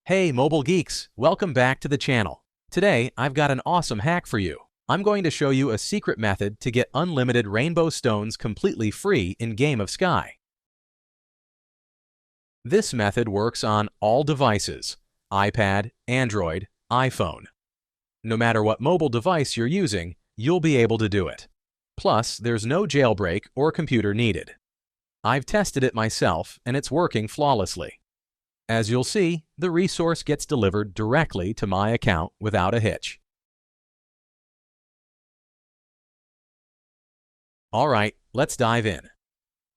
Hey mobile geeks, welcome back to the channel. Today I've got an awesome hack for you. I'm going to show you a secret method to get unlimited rainbow stones completely free in Game of Sky. This method works on all devices: iPad, Android, iPhone. No matter what mobile device you're using, you'll be able to do it. Plus, there's no jailbreak or computer needed. I've tested it myself and it's working flawlessly. As you'll see, the resource gets delivered directly to my account without a hitch. Alright, let's dive in.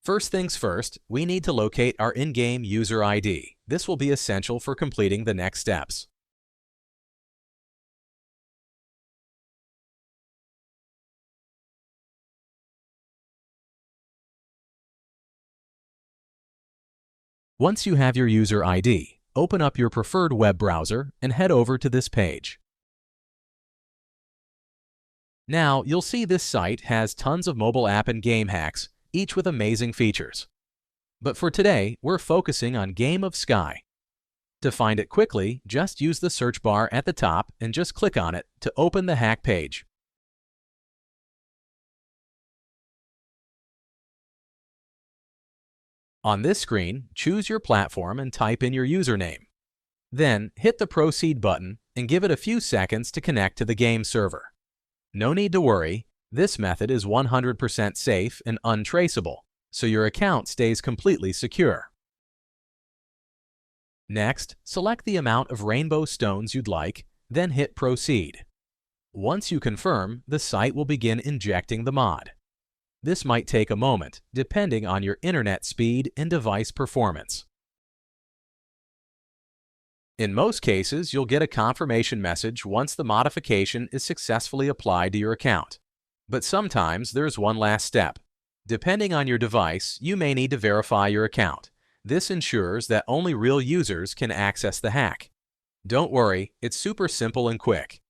First things first, we need to locate our in-game user ID. This will be essential for completing the next steps. Once you have your user ID, open up your preferred web browser and head over to this page. Now, you'll see this site has tons of mobile app and game hacks, each with amazing features. But for today, we're focusing on Game of Sky. To find it quickly, just use the search bar at the top and just click on it to open the hack page. On this screen, choose your platform and type in your username. Then, hit the Proceed button and give it a few seconds to connect to the game server. No need to worry, this method is 100% safe and untraceable, so your account stays completely secure. Next, select the amount of rainbow stones you'd like, then hit Proceed. Once you confirm, the site will begin injecting the mod. This might take a moment, depending on your internet speed and device performance. In most cases, you'll get a confirmation message once the modification is successfully applied to your account. But sometimes there's one last step. Depending on your device, you may need to verify your account. This ensures that only real users can access the hack. Don't worry, it's super simple and quick.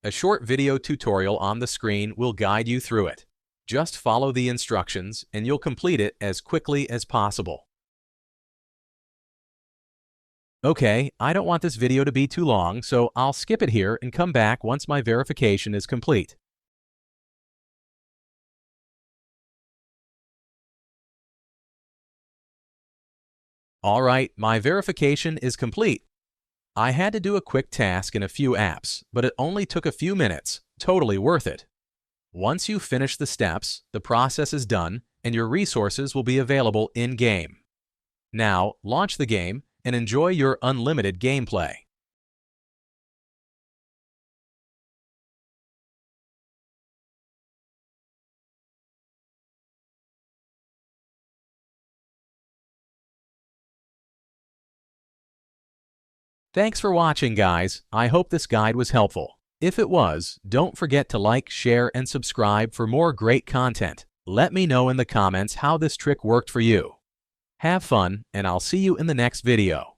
A short video tutorial on the screen will guide you through it. Just follow the instructions and you'll complete it as quickly as possible. Okay, I don't want this video to be too long, so I'll skip it here and come back once my verification is complete. Alright, my verification is complete. I had to do a quick task in a few apps, but it only took a few minutes, totally worth it. Once you finish the steps, the process is done and your resources will be available in-game. Now, launch the game and enjoy your unlimited gameplay. Thanks for watching, guys. I hope this guide was helpful. If it was, don't forget to like, share, and subscribe for more great content. Let me know in the comments how this trick worked for you. Have fun, and I'll see you in the next video.